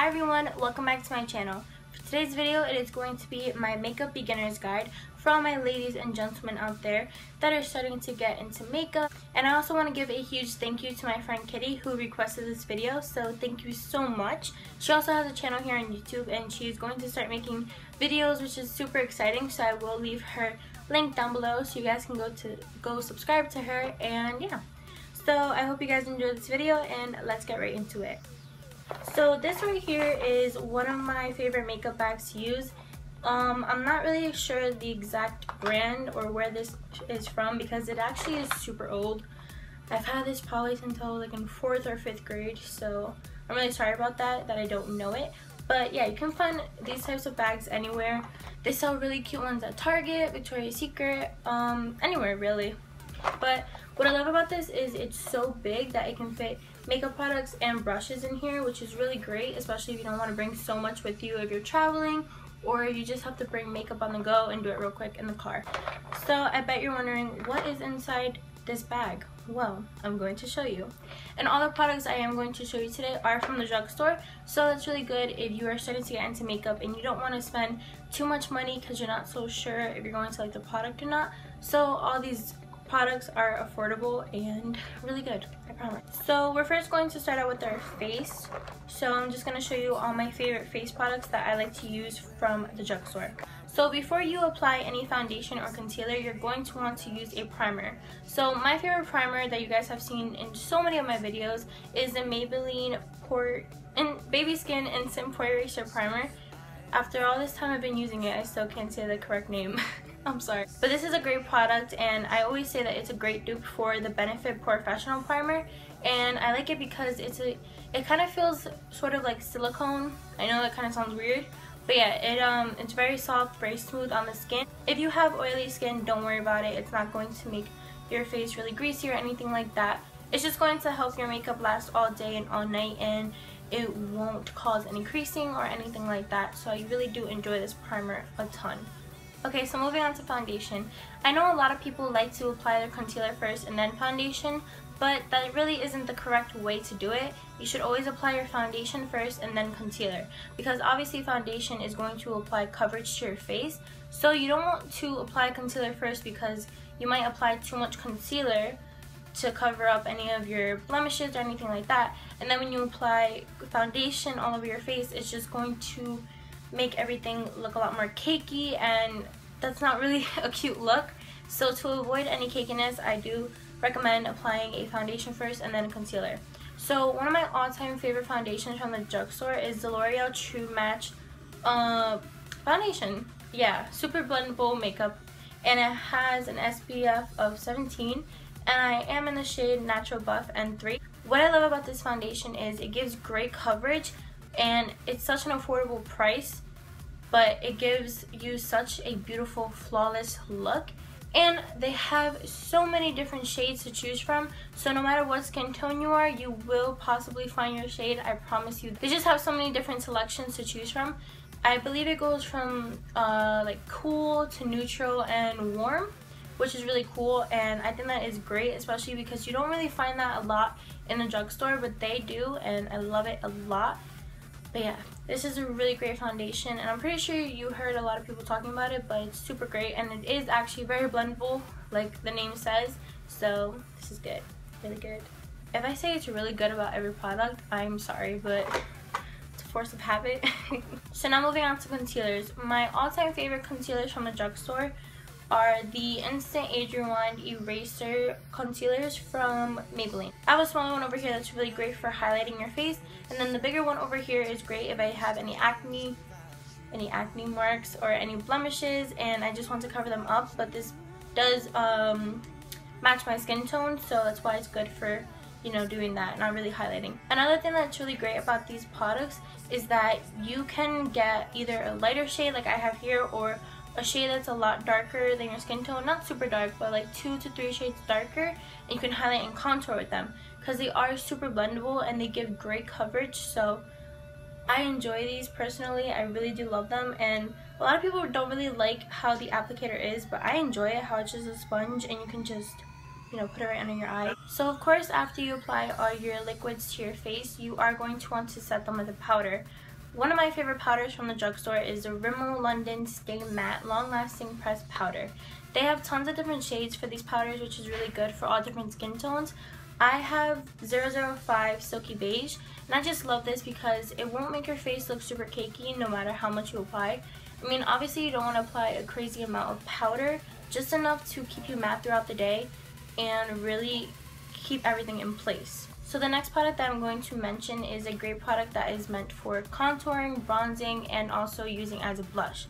Hi everyone, welcome back to my channel. For today's video, it is going to be my makeup beginner's guide for all my ladies and gentlemen out there that are starting to get into makeup. And I also want to give a huge thank you to my friend Kitty who requested this video, so thank you so much. She also has a channel here on YouTube and she's going to start making videos, which is super exciting, so I will leave her link down below so you guys can go subscribe to her. And yeah, so I hope you guys enjoyed this video and let's get right into it. So this right here is one of my favorite makeup bags to use. I'm not really sure the exact brand or where this is from because it actually is super old. I've had this probably since I was like in 4th or 5th grade, so I'm really sorry about that I don't know it. But yeah, you can find these types of bags anywhere. They sell really cute ones at Target, Victoria's Secret, anywhere really. But what I love about this is it's so big that it can fit makeup products and brushes in here, which is really great, especially if you don't want to bring so much with you if you're traveling or you just have to bring makeup on the go and do it real quick in the car. So I bet you're wondering what is inside this bag. Well, I'm going to show you. And all the products I am going to show you today are from the drugstore, so that's really good if you are starting to get into makeup and you don't want to spend too much money because you're not so sure if you're going to like the product or not. So all these products are affordable and really good, I promise. So we're first going to start out with our face. So I'm just going to show you all my favorite face products that I like to use from the drugstore. So before you apply any foundation or concealer, you're going to want to use a primer. So my favorite primer that you guys have seen in so many of my videos is the Maybelline Pore and Baby Skin Instant Pore Eraser Primer. After all this time I've been using it, I still can't say the correct name. I'm sorry. But this is a great product and I always say that it's a great dupe for the Benefit Professional Primer. And I like it because it kind of feels sort of like silicone. I know that kind of sounds weird, but yeah, it's very soft, very smooth on the skin. If you have oily skin, don't worry about it. It's not going to make your face really greasy or anything like that. It's just going to help your makeup last all day and all night, and it won't cause any creasing or anything like that. So I really do enjoy this primer a ton. Okay, so moving on to foundation. I know a lot of people like to apply their concealer first and then foundation, but that really isn't the correct way to do it. You should always apply your foundation first and then concealer, because obviously foundation is going to apply coverage to your face. So you don't want to apply concealer first because you might apply too much concealer to cover up any of your blemishes or anything like that. And then when you apply foundation all over your face, it's just going to make everything look a lot more cakey, and that's not really a cute look. So to avoid any cakiness, I do recommend applying a foundation first and then a concealer. So one of my all-time favorite foundations from the drugstore is the L'Oreal True Match foundation. Yeah, super blendable makeup, and it has an SPF of 17, and I am in the shade Natural Buff N3. What I love about this foundation is it gives great coverage and it's such an affordable price, but it gives you such a beautiful, flawless look. And they have so many different shades to choose from, so no matter what skin tone you are, you will possibly find your shade, I promise you. They just have so many different selections to choose from. I believe it goes from like cool to neutral and warm, which is really cool, and I think that is great, especially because you don't really find that a lot in the drugstore, but they do, and I love it a lot. But yeah, this is a really great foundation, and I'm pretty sure you heard a lot of people talking about it, but it's super great, and it is actually very blendable, like the name says, so this is good, really good. If I say it's really good about every product, I'm sorry, but it's a force of habit. So now moving on to concealers. My all-time favorite concealers from the drugstore are the Instant Age Rewind Eraser Concealers from Maybelline. I have a smaller one over here that's really great for highlighting your face, and then the bigger one over here is great if I have any acne marks or any blemishes and I just want to cover them up, but this does match my skin tone, so that's why it's good for, you know, doing that, not really highlighting. Another thing that's really great about these products is that you can get either a lighter shade like I have here, or a shade that's a lot darker than your skin tone, not super dark, but like 2 to 3 shades darker, and you can highlight and contour with them because they are super blendable and they give great coverage. So I enjoy these personally. I really do love them, and a lot of people don't really like how the applicator is, but I enjoy it, how it's just a sponge and you can just, you know, put it right under your eye. So of course, after you apply all your liquids to your face, you are going to want to set them with a powder. One of my favorite powders from the drugstore is the Rimmel London Stay Matte Long Lasting Pressed Powder. They have tons of different shades for these powders, which is really good for all different skin tones. I have 005 Silky Beige, and I just love this because it won't make your face look super cakey no matter how much you apply. I mean, obviously you don't want to apply a crazy amount of powder, just enough to keep you matte throughout the day and really keep everything in place. So the next product that I'm going to mention is a great product that is meant for contouring, bronzing, and also using as a blush.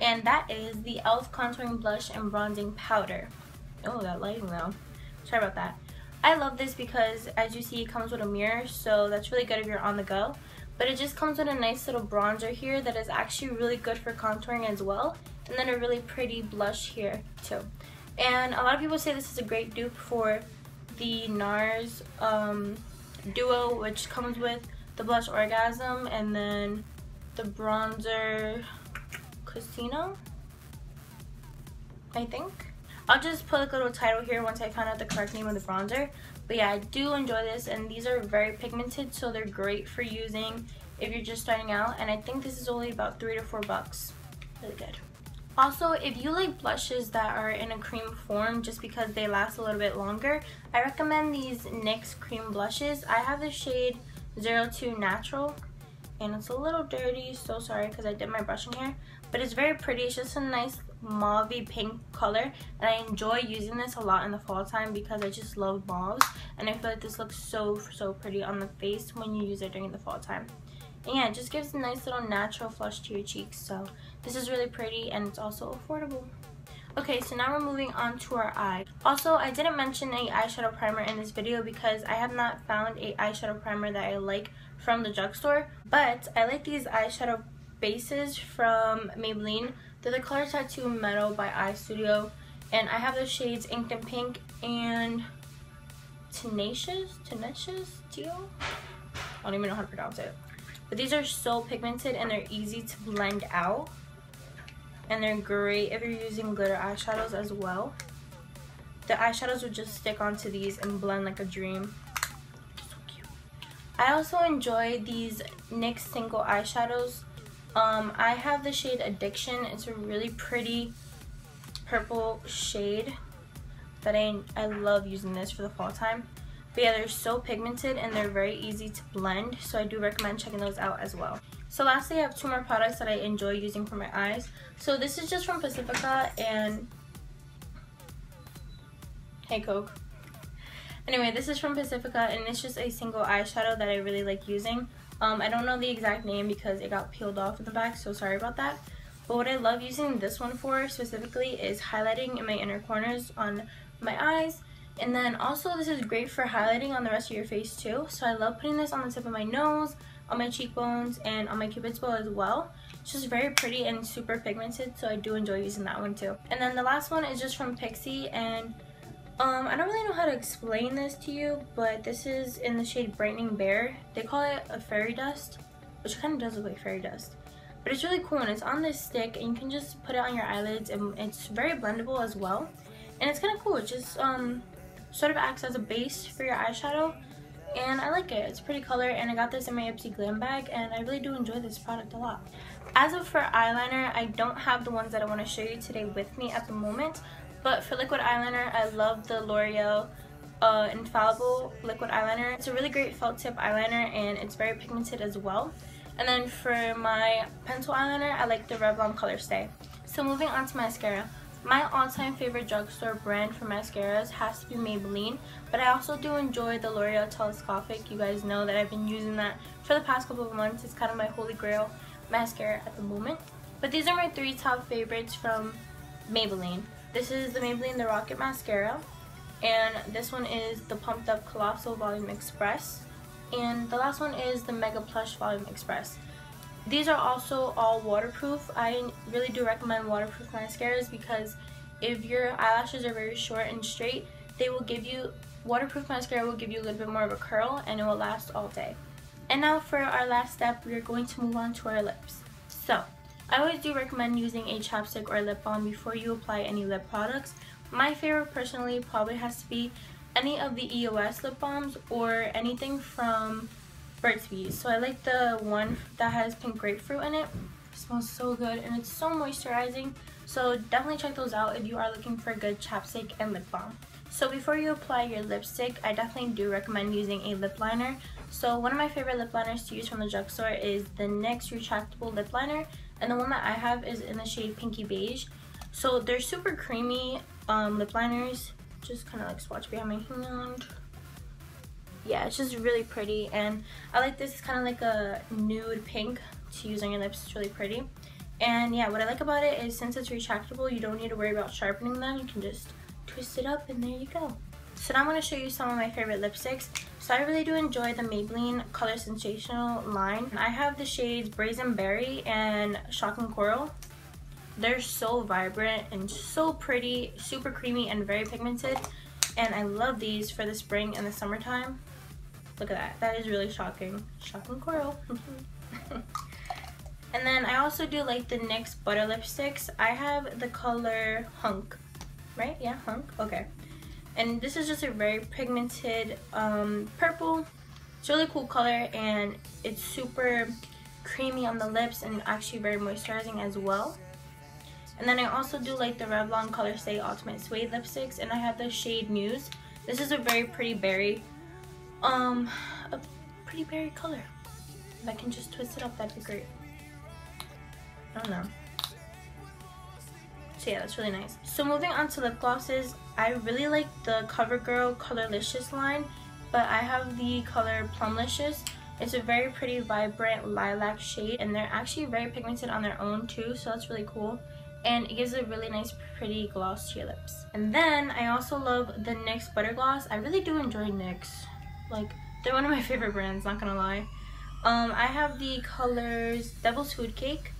And that is the e.l.f. Contouring Blush and Bronzing Powder. Oh, that lighting though. Sorry about that. I love this because, as you see, it comes with a mirror, so that's really good if you're on the go. But it just comes with a nice little bronzer here that is actually really good for contouring as well. And then a really pretty blush here too. And a lot of people say this is a great dupe for the NARS duo, which comes with the blush Orgasm and then the bronzer Casino, I think. I'll just put like a little title here once I find out the correct name of the bronzer. But yeah, I do enjoy this, and these are very pigmented, so they're great for using if you're just starting out. And I think this is only about $3 to $4. Really good. Also, if you like blushes that are in a cream form just because they last a little bit longer, I recommend these NYX cream blushes. I have the shade 02 Natural, and it's a little dirty, so sorry because I did my brushing here. But it's very pretty. It's just a nice mauvey pink color, and I enjoy using this a lot in the fall time because I just love mauves, and I feel like this looks so pretty on the face when you use it during the fall time. And yeah, it just gives a nice little natural flush to your cheeks, so this is really pretty and it's also affordable. Okay, so now we're moving on to our eye. Also, I didn't mention a eyeshadow primer in this video because I have not found a eyeshadow primer that I like from the drugstore, but I like these eyeshadow bases from Maybelline. They're the Color Tattoo Metal by Eye Studio, and I have the shades Inked and Pink and Tenacious, Teal? I don't even know how to pronounce it. But these are so pigmented and they're easy to blend out. And they're great if you're using glitter eyeshadows as well. The eyeshadows would just stick onto these and blend like a dream. So cute. I also enjoy these NYX single eyeshadows. I have the shade Addiction. It's a really pretty purple shade that I love using this for the fall time. But yeah, they're so pigmented and they're very easy to blend, so I do recommend checking those out as well. So lastly, I have two more products that I enjoy using for my eyes. So this is just from Pacifica, and hey Coke. Anyway, this is from Pacifica, and it's just a single eyeshadow that I really like using. I don't know the exact name because it got peeled off in the back, so sorry about that. But what I love using this one for specifically is highlighting in my inner corners on my eyes. And then also this is great for highlighting on the rest of your face too. So I love putting this on the tip of my nose, on my cheekbones, and on my cupid's bow as well. It's just very pretty and super pigmented, so I do enjoy using that one too. And then the last one is just from Pixi, and I don't really know how to explain this to you, but this is in the shade Brightening Bear. They call it a fairy dust, which kind of does look like fairy dust. But it's really cool, and it's on this stick, and you can just put it on your eyelids, and it's very blendable as well. And it's kind of cool. It just sort of acts as a base for your eyeshadow, and I like it. It's a pretty color, and I got this in my Ipsy Glam bag, and I really do enjoy this product a lot. As of for eyeliner, I don't have the ones that I want to show you today with me at the moment, but for liquid eyeliner, I love the L'Oreal Infallible liquid eyeliner. It's a really great felt tip eyeliner, and it's very pigmented as well. And then for my pencil eyeliner, I like the Revlon Colorstay. So moving on to mascara. My all-time favorite drugstore brand for mascaras has to be Maybelline, but I also do enjoy the L'Oreal Telescopic. You guys know that I've been using that for the past couple of months. It's kind of my holy grail mascara at the moment. But these are my three top favorites from Maybelline. This is the Maybelline The Rocket Mascara, and this one is the Pumped Up Colossal Volume Express, and the last one is the Mega Plush Volume Express. These are also all waterproof. I really do recommend waterproof mascaras because if your eyelashes are very short and straight, waterproof mascara will give you a little bit more of a curl, and it will last all day. And now for our last step, we are going to move on to our lips. So, I always do recommend using a chapstick or lip balm before you apply any lip products. My favorite personally probably has to be any of the EOS lip balms or anything from Burt's Bees. So I like the one that has pink grapefruit in it. It smells so good and it's so moisturizing. So definitely check those out if you are looking for a good chapstick and lip balm. So before you apply your lipstick, I definitely do recommend using a lip liner. So one of my favorite lip liners to use from the drugstore is the NYX retractable lip liner, and the one that I have is in the shade Pinky Beige. So they're super creamy lip liners. Just kind of like swatch behind my hand. Yeah, it's just really pretty, and I like this. It's kind of like a nude pink to use on your lips. It's really pretty. And yeah, what I like about it is since it's retractable, you don't need to worry about sharpening them. You can just twist it up and there you go. So now I'm going to show you some of my favorite lipsticks. So I really do enjoy the Maybelline Color Sensational line. I have the shades Brazen Berry and Shocking Coral. They're so vibrant and so pretty, super creamy and very pigmented. And I love these for the spring and the summertime. Look at that. That is really shocking. Shocking Coral. And then I also do like the NYX Butter Lipsticks. I have the color Hunk. Right? Yeah, Hunk. Okay. And this is just a very pigmented purple. It's a really cool color and it's super creamy on the lips and actually very moisturizing as well. And then I also do like the Revlon Colorstay Ultimate Suede lipsticks, and I have the shade Muse. This is a very pretty berry, a pretty berry color. If I can just twist it up, that'd be great. I don't know. So yeah, that's really nice. So moving on to lip glosses, I really like the CoverGirl Colorlicious line, but I have the color Plumlicious. It's a very pretty vibrant lilac shade, and they're actually very pigmented on their own too, so that's really cool. And it gives a really nice pretty gloss to your lips. And then I also love the NYX Butter Gloss. I really do enjoy NYX. Like, they're one of my favorite brands, not gonna lie. I have the colors Devil's Food Cake,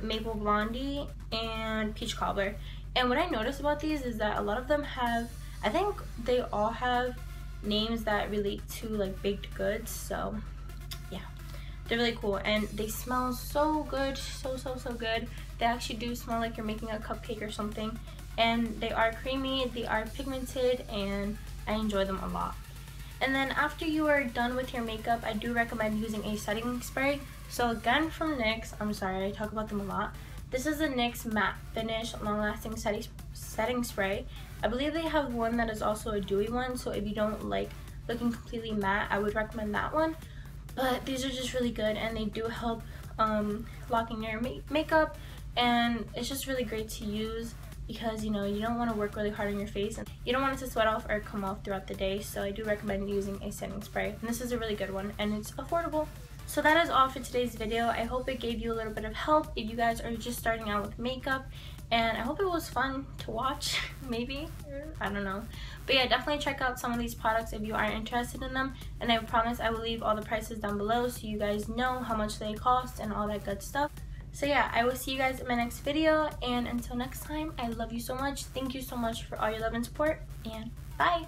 Maple Blondie, and Peach Cobbler. And what I noticed about these is that a lot of them have, I think they all have names that relate to like baked goods. So yeah, they're really cool and they smell so good, so good. They actually do smell like you're making a cupcake or something, and they are creamy, they are pigmented, and I enjoy them a lot. And then after you are done with your makeup, I do recommend using a setting spray. So again, from NYX, I'm sorry I talk about them a lot. This is a NYX Matte Finish Long Lasting Setting Spray. I believe they have one that is also a dewy one, so if you don't like looking completely matte, I would recommend that one. But these are just really good and they do help locking your makeup, and it's just really great to use because you know you don't want to work really hard on your face and you don't want it to sweat off or come off throughout the day. So I do recommend using a setting spray, and this is a really good one and it's affordable. So that is all for today's video. I hope it gave you a little bit of help if you guys are just starting out with makeup, and I hope it was fun to watch. Maybe, I don't know, but yeah, definitely check out some of these products if you are interested in them, and I promise I will leave all the prices down below so you guys know how much they cost and all that good stuff. So yeah, I will see you guys in my next video, and until next time, I love you so much. Thank you so much for all your love and support, and bye.